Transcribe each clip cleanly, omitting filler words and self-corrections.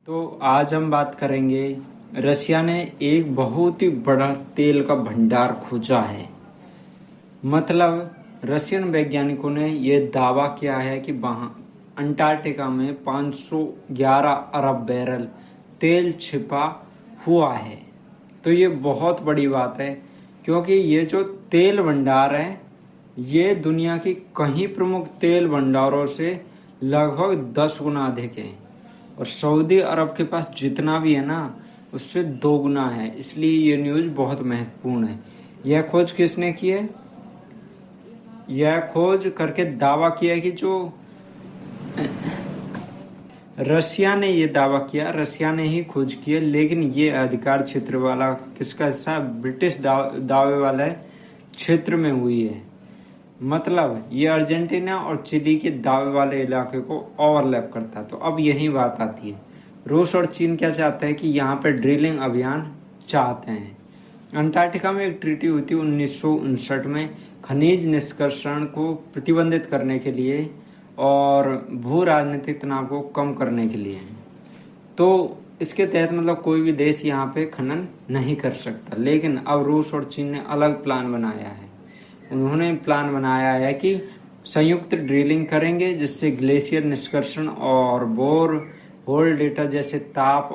तो आज हम बात करेंगे। रशिया ने एक बहुत ही बड़ा तेल का भंडार खोजा है। मतलब रशियन वैज्ञानिकों ने यह दावा किया है कि वहां अंटार्कटिका में 511 अरब बैरल तेल छिपा हुआ है। तो ये बहुत बड़ी बात है, क्योंकि ये जो तेल भंडार है ये दुनिया की कई प्रमुख तेल भंडारों से लगभग 10 गुना अधिक है। और सऊदी अरब के पास जितना भी है ना, उससे 2 गुना है। इसलिए ये न्यूज बहुत महत्वपूर्ण है। यह खोज किसने की है? यह खोज करके दावा किया कि जो रशिया ने ये दावा किया, रशिया ने ही खोज की है। लेकिन ये अधिकार क्षेत्र वाला किसका हिस्सा? ब्रिटिश दावे वाले क्षेत्र में हुई है। मतलब ये अर्जेंटीना और चिली के दावे वाले इलाके को ओवरलैप करता है। तो अब यही बात आती है, रूस और चीन क्या चाहते हैं कि यहाँ पे ड्रिलिंग अभियान चाहते हैं। अंटार्कटिका में एक ट्रीटी हुई थी 1959 में खनिज निष्कर्षण को प्रतिबंधित करने के लिए और भू राजनीतिक तनाव को कम करने के लिए। तो इसके तहत मतलब कोई भी देश यहाँ पे खनन नहीं कर सकता। लेकिन अब रूस और चीन ने अलग प्लान बनाया है। उन्होंने प्लान बनाया है कि संयुक्त ड्रिलिंग करेंगे, जिससे ग्लेशियर निष्कर्षण और बोर होल डेटा जैसे ताप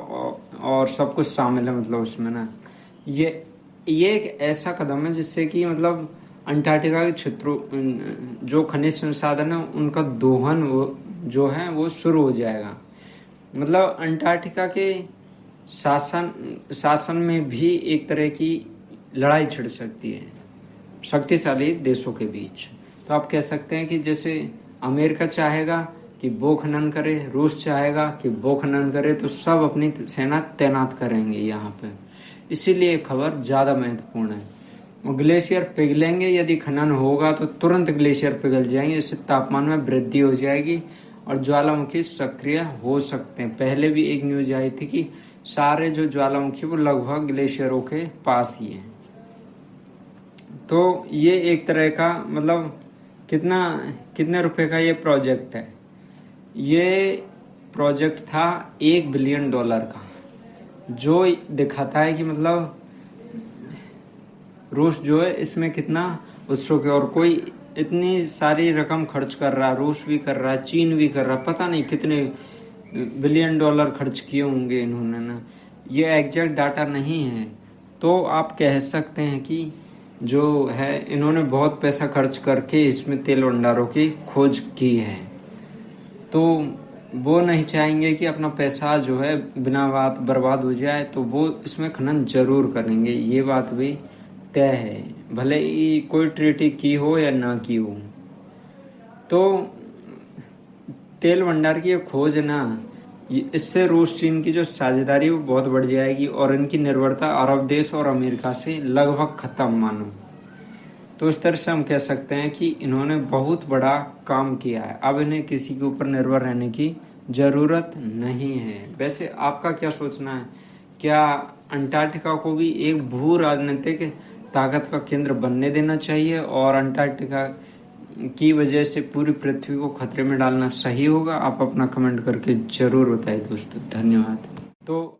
और सब कुछ शामिल है। मतलब उसमें ना ये एक ऐसा कदम है जिससे कि मतलब अंटार्कटिका के क्षेत्रों जो खनिज संसाधन है उनका दोहन जो है वो शुरू हो जाएगा। मतलब अंटार्कटिका के शासन में भी एक तरह की लड़ाई छिड़ सकती है शक्तिशाली देशों के बीच। तो आप कह सकते हैं कि जैसे अमेरिका चाहेगा कि वो खनन करे, रूस चाहेगा कि वो खनन करे, तो सब अपनी सेना तैनात करेंगे यहाँ पे। इसीलिए खबर ज़्यादा महत्वपूर्ण है। ग्लेशियर पिघलेंगे, यदि खनन होगा तो तुरंत ग्लेशियर पिघल जाएंगे। इससे तापमान में वृद्धि हो जाएगी और ज्वालामुखी सक्रिय हो सकते हैं। पहले भी एक न्यूज आई थी कि सारे जो ज्वालामुखी वो लगभग ग्लेशियरों के पास ही है। तो ये एक तरह का मतलब कितने रुपए का ये प्रोजेक्ट है। ये प्रोजेक्ट था $1 बिलियन का, जो दिखाता है कि मतलब रूस जो है इसमें कितना उत्सुक है। और कोई इतनी सारी रकम खर्च कर रहा है, रूस भी कर रहा है, चीन भी कर रहा है, पता नहीं कितने $1 बिलियन खर्च किए होंगे इन्होंने ना। ये एग्जैक्ट डाटा नहीं है। तो आप कह सकते हैं कि जो है इन्होंने बहुत पैसा खर्च करके इसमें तेल भंडारों की खोज की है। तो वो नहीं चाहेंगे कि अपना पैसा जो है बिना बात बर्बाद हो जाए, तो वो इसमें खनन जरूर करेंगे। ये बात भी तय है, भले ही कोई ट्रीटी की हो या ना की हो। तो तेल भंडार की खोज ना, इससे रूस चीन की जो साझेदारी वो बहुत बढ़ जाएगी और इनकी निर्भरता अरब देश और अमेरिका से लगभग खत्म मानो। तो इस तरह से हम कह सकते हैं कि इन्होंने बहुत बड़ा काम किया है। अब इन्हें किसी के ऊपर निर्भर रहने की जरूरत नहीं है। वैसे आपका क्या सोचना है? क्या अंटार्कटिका को भी एक भू राजनीतिक ताकत का केंद्र बनने देना चाहिए और अंटार्कटिका की वजह से पूरी पृथ्वी को खतरे में डालना सही होगा? आप अपना कमेंट करके जरूर बताइए दोस्तों। धन्यवाद। तो